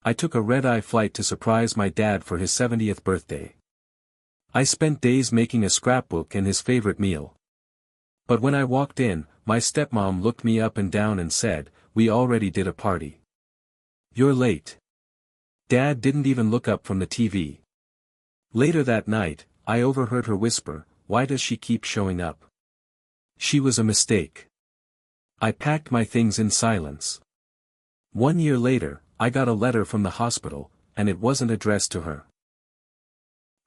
I took a red-eye flight to surprise my dad for his 70th birthday. I spent days making a scrapbook and his favorite meal. But when I walked in, my stepmom looked me up and down and said, "We already did a party. You're late." Dad didn't even look up from the TV. Later that night, I overheard her whisper, "Why does she keep showing up?" She was a mistake. I packed my things in silence. 1 year later, I got a letter from the hospital, and it wasn't addressed to her.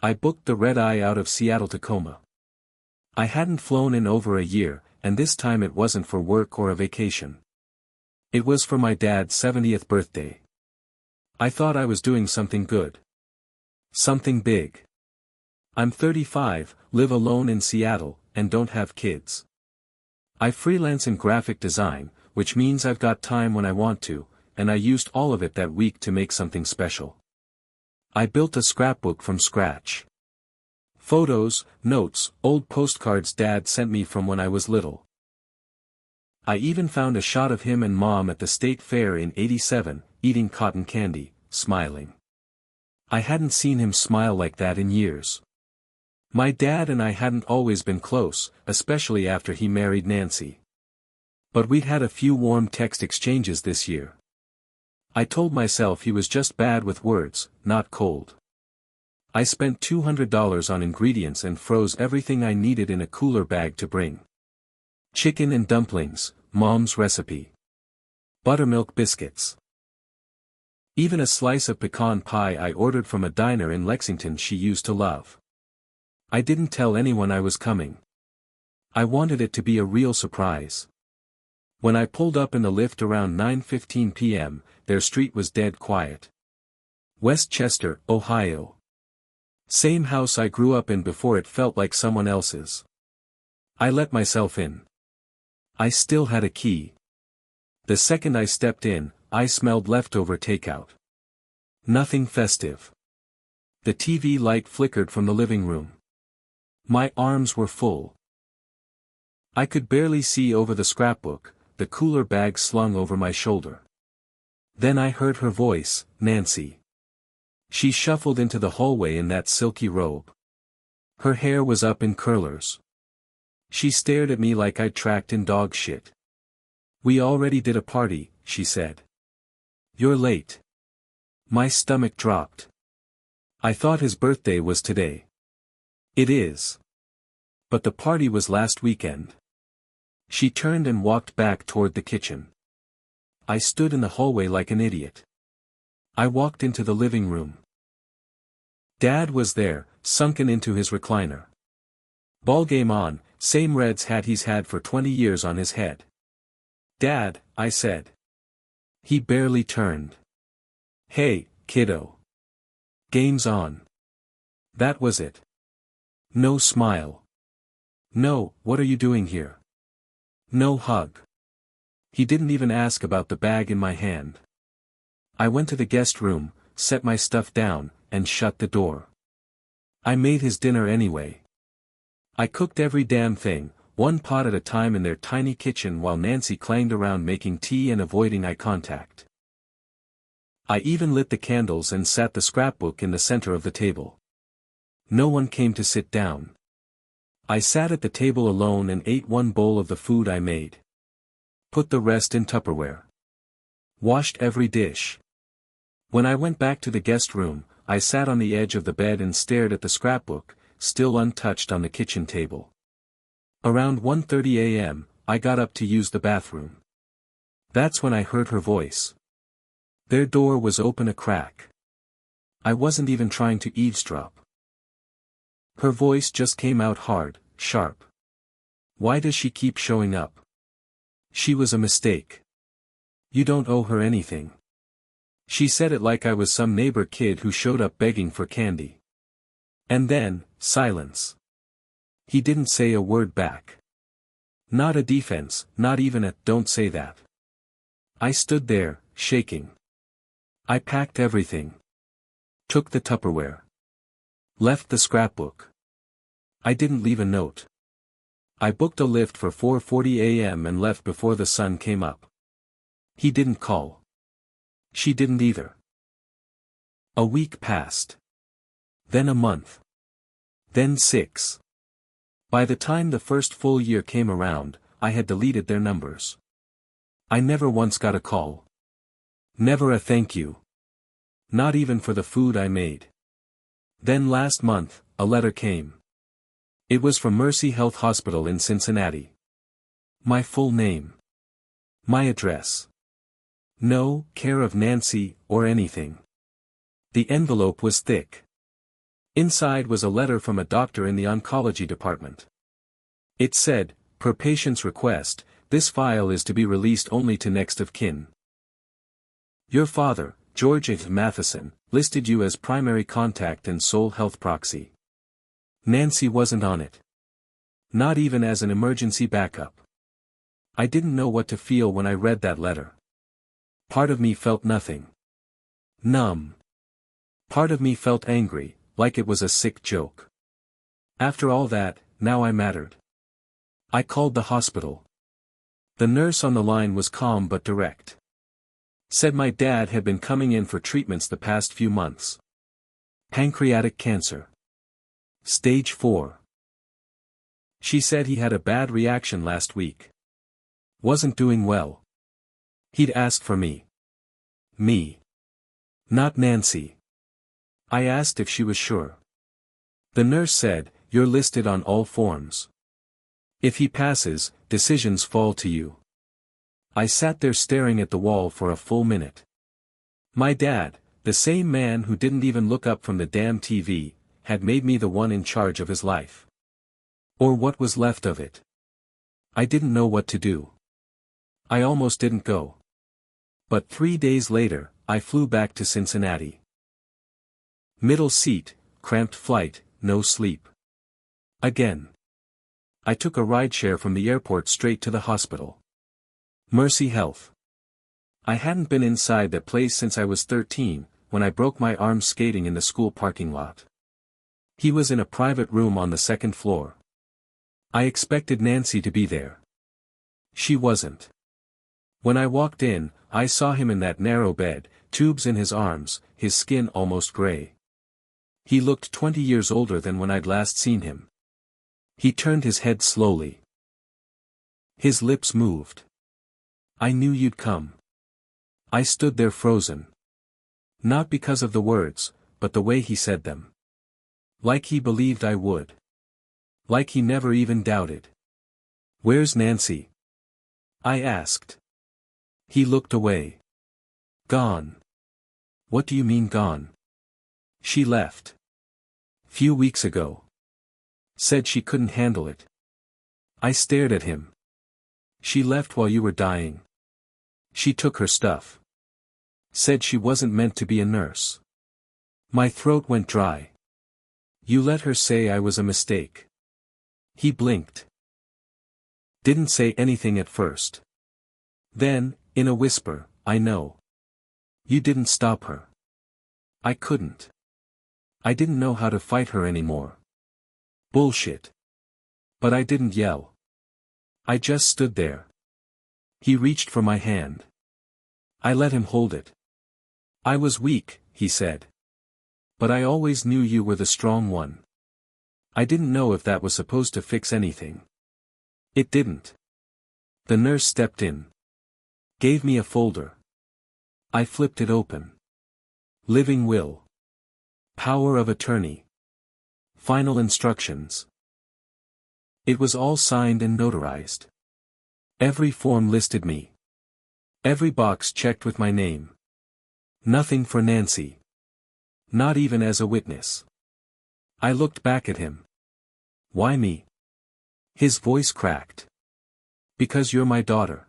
I booked the red-eye out of Seattle-Tacoma. I hadn't flown in over a year, and this time it wasn't for work or a vacation. It was for my dad's 70th birthday. I thought I was doing something good. Something big. I'm 35, live alone in Seattle, and don't have kids. I freelance in graphic design, which means I've got time when I want to, and I used all of it that week to make something special. I built a scrapbook from scratch. Photos, notes, old postcards Dad sent me from when I was little. I even found a shot of him and Mom at the state fair in '87, eating cotton candy, smiling. I hadn't seen him smile like that in years. My dad and I hadn't always been close, especially after he married Nancy. But we'd had a few warm text exchanges this year. I told myself he was just bad with words, not cold. I spent $200 on ingredients and froze everything I needed in a cooler bag to bring. Chicken and dumplings, Mom's recipe. Buttermilk biscuits. Even a slice of pecan pie I ordered from a diner in Lexington she used to love. I didn't tell anyone I was coming. I wanted it to be a real surprise. When I pulled up in the lift around 9:15 p.m., their street was dead quiet. Westchester, Ohio. Same house I grew up in before it felt like someone else's. I let myself in. I still had a key. The second I stepped in, I smelled leftover takeout. Nothing festive. The TV light flickered from the living room. My arms were full. I could barely see over the scrapbook, the cooler bag slung over my shoulder. Then I heard her voice, "Nancy." She shuffled into the hallway in that silky robe. Her hair was up in curlers. She stared at me like I'd tracked in dog shit. "We already did a party," she said. "You're late." My stomach dropped. I thought his birthday was today. It is. But the party was last weekend. She turned and walked back toward the kitchen. I stood in the hallway like an idiot. I walked into the living room. Dad was there, sunken into his recliner. Ballgame on, same Reds hat he's had for 20 years on his head. "Dad," I said. He barely turned. "Hey, kiddo. Game's on." That was it. No smile. No, "What are you doing here?" No hug. He didn't even ask about the bag in my hand. I went to the guest room, set my stuff down, and shut the door. I made his dinner anyway. I cooked every damn thing, one pot at a time in their tiny kitchen while Nancy clanged around making tea and avoiding eye contact. I even lit the candles and sat the scrapbook in the center of the table. No one came to sit down. I sat at the table alone and ate one bowl of the food I made. Put the rest in Tupperware. Washed every dish. When I went back to the guest room, I sat on the edge of the bed and stared at the scrapbook, still untouched on the kitchen table. Around 1:30 a.m., I got up to use the bathroom. That's when I heard her voice. Their door was open a crack. I wasn't even trying to eavesdrop. Her voice just came out hard, sharp. "Why does she keep showing up? She was a mistake. You don't owe her anything." She said it like I was some neighbor kid who showed up begging for candy. And then, silence. He didn't say a word back. Not a defense, not even a "don't say that." I stood there, shaking. I packed everything. Took the Tupperware. Left the scrapbook. I didn't leave a note. I booked a lift for 4:40 a.m. and left before the sun came up. He didn't call. She didn't either. A week passed. Then a month. Then 6. By the time the first full year came around, I had deleted their numbers. I never once got a call. Never a thank you. Not even for the food I made. Then last month, a letter came. It was from Mercy Health Hospital in Cincinnati. My full name. My address. No care of Nancy, or anything. The envelope was thick. Inside was a letter from a doctor in the oncology department. It said, per patient's request, this file is to be released only to next of kin. Your father, George F. Matheson, listed you as primary contact and sole health proxy. Nancy wasn't on it. Not even as an emergency backup. I didn't know what to feel when I read that letter. Part of me felt nothing. Numb. Part of me felt angry, like it was a sick joke. After all that, now I mattered. I called the hospital. The nurse on the line was calm but direct. Said my dad had been coming in for treatments the past few months. Pancreatic cancer. Stage 4. She said he had a bad reaction last week. Wasn't doing well. He'd asked for me. Me. Not Nancy. I asked if she was sure. The nurse said, you're listed on all forms. If he passes, decisions fall to you. I sat there staring at the wall for a full minute. My dad, the same man who didn't even look up from the damn TV, had made me the one in charge of his life. Or what was left of it. I didn't know what to do. I almost didn't go. But 3 days later, I flew back to Cincinnati. Middle seat, cramped flight, no sleep. Again. I took a rideshare from the airport straight to the hospital. Mercy Health. I hadn't been inside that place since I was 13, when I broke my arm skating in the school parking lot. He was in a private room on the second floor. I expected Nancy to be there. She wasn't. When I walked in, I saw him in that narrow bed, tubes in his arms, his skin almost gray. He looked 20 years older than when I'd last seen him. He turned his head slowly. His lips moved. I knew you'd come. I stood there frozen. Not because of the words, but the way he said them. Like he believed I would. Like he never even doubted. Where's Nancy? I asked. He looked away. Gone. What do you mean gone? She left. Few weeks ago. Said she couldn't handle it. I stared at him. She left while you were dying. She took her stuff. Said she wasn't meant to be a nurse. My throat went dry. You let her say I was a mistake. He blinked. Didn't say anything at first. Then, in a whisper, I know. You didn't stop her. I couldn't. I didn't know how to fight her anymore. Bullshit. But I didn't yell. I just stood there. He reached for my hand. I let him hold it. I was weak, he said. But I always knew you were the strong one. I didn't know if that was supposed to fix anything. It didn't. The nurse stepped in. Gave me a folder. I flipped it open. Living will. Power of attorney. Final instructions. It was all signed and notarized. Every form listed me. Every box checked with my name. Nothing for Nancy. Not even as a witness. I looked back at him. Why me? His voice cracked. Because you're my daughter.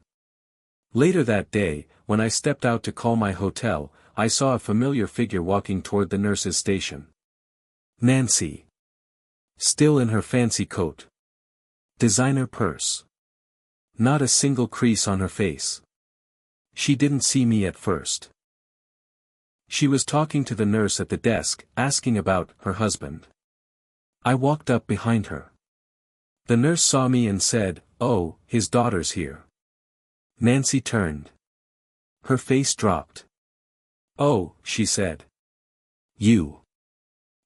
Later that day, when I stepped out to call my hotel, I saw a familiar figure walking toward the nurse's station. Nancy. Still in her fancy coat. Designer purse. Not a single crease on her face. She didn't see me at first. She was talking to the nurse at the desk, asking about her husband. I walked up behind her. The nurse saw me and said, "Oh, his daughter's here." Nancy turned. Her face dropped. "Oh," she said. You.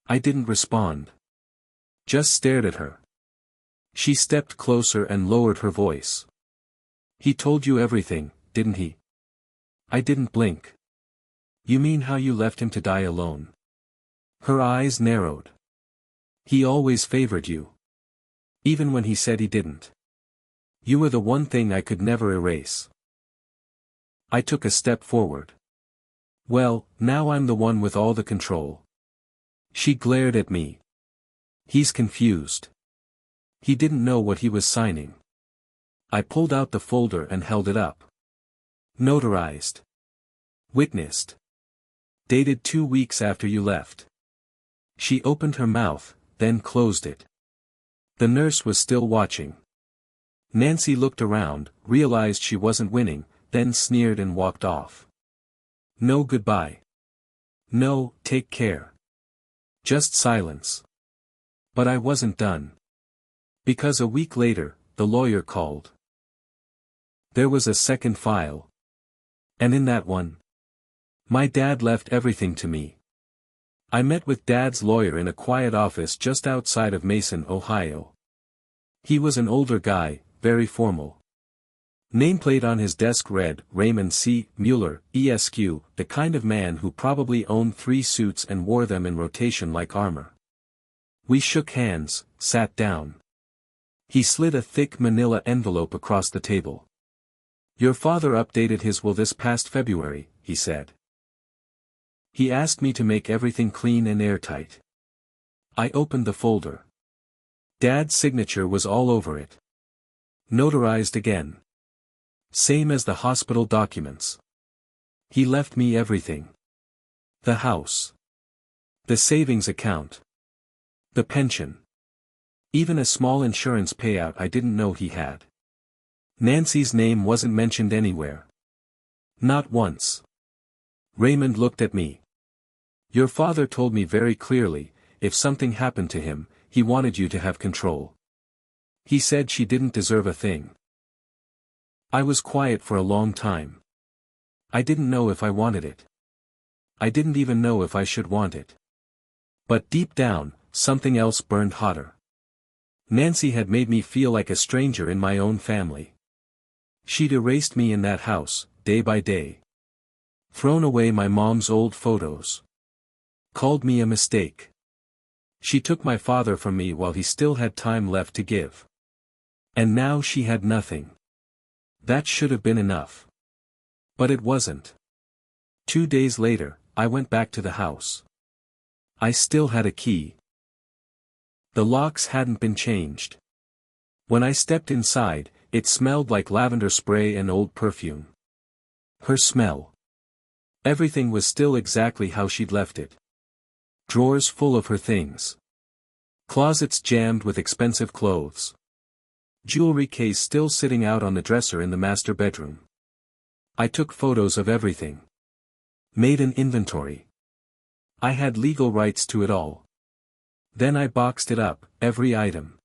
I didn't respond. Just stared at her. She stepped closer and lowered her voice. He told you everything, didn't he? I didn't blink. You mean how you left him to die alone? Her eyes narrowed. He always favored you. Even when he said he didn't. You were the one thing I could never erase. I took a step forward. Well, now I'm the one with all the control. She glared at me. He's confused. He didn't know what he was signing. I pulled out the folder and held it up. Notarized. Witnessed. Dated 2 weeks after you left. She opened her mouth, then closed it. The nurse was still watching. Nancy looked around, realized she wasn't winning, then sneered and walked off. No goodbye. No, take care. Just silence. But I wasn't done. Because a week later, the lawyer called. There was a second file. And in that one, my dad left everything to me. I met with Dad's lawyer in a quiet office just outside of Mason, Ohio. He was an older guy, very formal. Nameplate on his desk read, Raymond C. Mueller, ESQ, the kind of man who probably owned 3 suits and wore them in rotation like armor. We shook hands, sat down. He slid a thick manila envelope across the table. Your father updated his will this past February, he said. He asked me to make everything clean and airtight. I opened the folder. Dad's signature was all over it. Notarized again. Same as the hospital documents. He left me everything. The house. The savings account. The pension. Even a small insurance payout I didn't know he had. Nancy's name wasn't mentioned anywhere. Not once. Raymond looked at me. Your father told me very clearly, if something happened to him, he wanted you to have control. He said she didn't deserve a thing. I was quiet for a long time. I didn't know if I wanted it. I didn't even know if I should want it. But deep down, something else burned hotter. Nancy had made me feel like a stranger in my own family. She'd erased me in that house, day by day. Thrown away my mom's old photos. Called me a mistake. She took my father from me while he still had time left to give. And now she had nothing. That should have been enough. But it wasn't. 2 days later, I went back to the house. I still had a key. The locks hadn't been changed. When I stepped inside, it smelled like lavender spray and old perfume. Her smell. Everything was still exactly how she'd left it. Drawers full of her things. Closets jammed with expensive clothes. Jewelry case still sitting out on the dresser in the master bedroom. I took photos of everything. Made an inventory. I had legal rights to it all. Then I boxed it up, every item.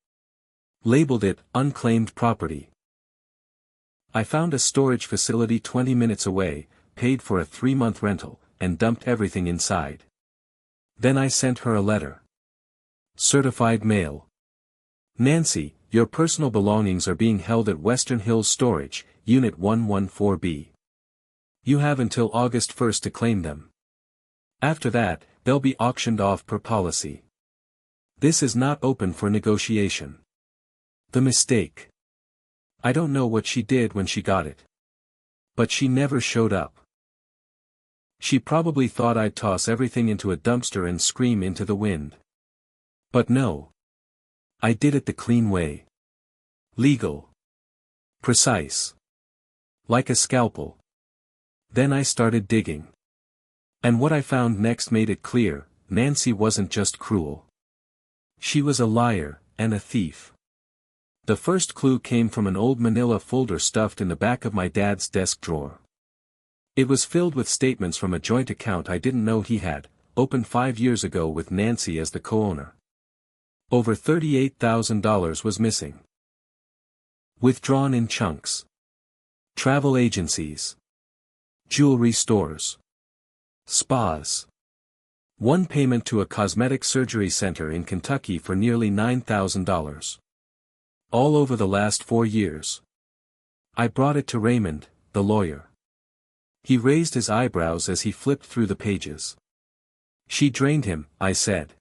Labeled it, unclaimed property. I found a storage facility 20 minutes away, paid for a 3-month rental, and dumped everything inside. Then I sent her a letter. Certified mail. Nancy, your personal belongings are being held at Western Hills Storage, Unit 114B. You have until August 1st to claim them. After that, they'll be auctioned off per policy. This is not open for negotiation. The mistake. I don't know what she did when she got it. But she never showed up. She probably thought I'd toss everything into a dumpster and scream into the wind. But no. I did it the clean way. Legal. Precise. Like a scalpel. Then I started digging. And what I found next made it clear, Nancy wasn't just cruel. She was a liar, and a thief. The first clue came from an old manila folder stuffed in the back of my dad's desk drawer. It was filled with statements from a joint account I didn't know he had, opened 5 years ago with Nancy as the co-owner. Over $38,000 was missing. Withdrawn in chunks. Travel agencies. Jewelry stores. Spas. One payment to a cosmetic surgery center in Kentucky for nearly $9,000. All over the last 4 years. I brought it to Raymond, the lawyer. He raised his eyebrows as he flipped through the pages. She drained him, I said.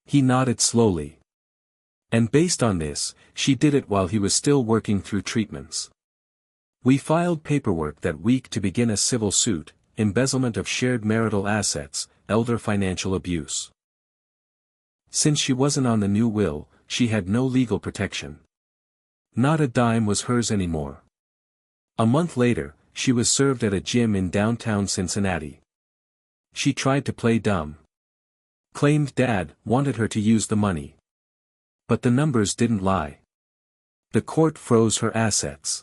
He nodded slowly. And based on this, she did it while he was still working through treatments. We filed paperwork that week to begin a civil suit, embezzlement of shared marital assets, elder financial abuse. Since she wasn't on the new will, she had no legal protection. Not a dime was hers anymore. A month later, she was served at a gym in downtown Cincinnati. She tried to play dumb. Claimed Dad wanted her to use the money. But the numbers didn't lie. The court froze her assets.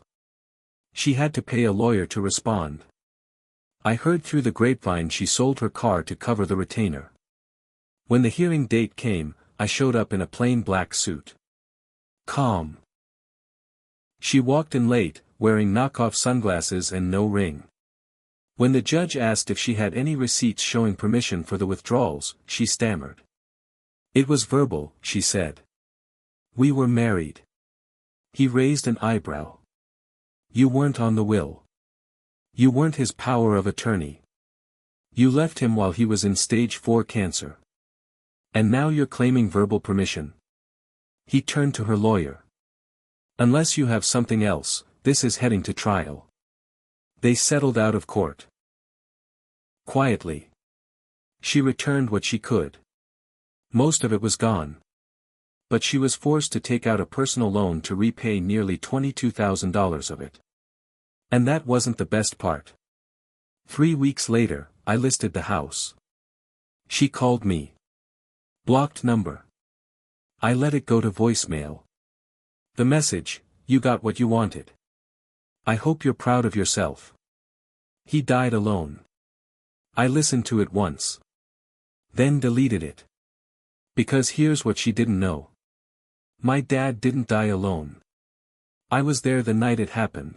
She had to pay a lawyer to respond. I heard through the grapevine she sold her car to cover the retainer. When the hearing date came, I showed up in a plain black suit. Calm. She walked in late, wearing knockoff sunglasses and no ring. When the judge asked if she had any receipts showing permission for the withdrawals, she stammered. It was verbal, she said. We were married. He raised an eyebrow. You weren't on the will. You weren't his power of attorney. You left him while he was in stage 4 cancer. And now you're claiming verbal permission. He turned to her lawyer. Unless you have something else, this is heading to trial. They settled out of court. Quietly. She returned what she could. Most of it was gone. But she was forced to take out a personal loan to repay nearly $22,000 of it. And that wasn't the best part. 3 weeks later, I listed the house. She called me. Blocked number. I let it go to voicemail. The message, you got what you wanted. I hope you're proud of yourself. He died alone. I listened to it once. Then deleted it. Because here's what she didn't know. My dad didn't die alone. I was there the night it happened.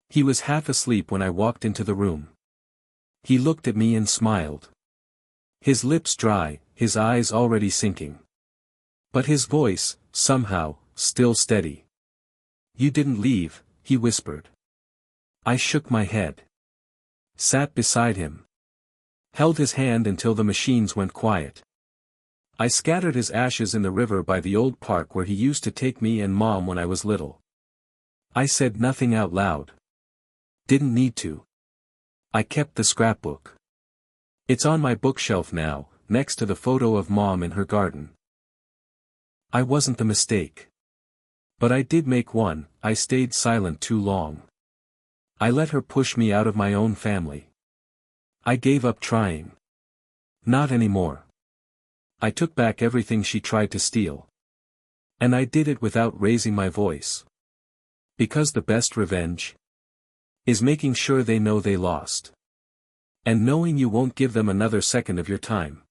He was half asleep when I walked into the room. He looked at me and smiled. His lips dry, his eyes already sinking. But his voice, somehow, still steady. You didn't leave, he whispered. I shook my head. Sat beside him. Held his hand until the machines went quiet. I scattered his ashes in the river by the old park where he used to take me and Mom when I was little. I said nothing out loud. Didn't need to. I kept the scrapbook. It's on my bookshelf now, next to the photo of Mom in her garden. I wasn't the mistake. But I did make one. I stayed silent too long. I let her push me out of my own family. I gave up trying. Not anymore. I took back everything she tried to steal. And I did it without raising my voice. Because the best revenge is making sure they know they lost. And knowing you won't give them another second of your time.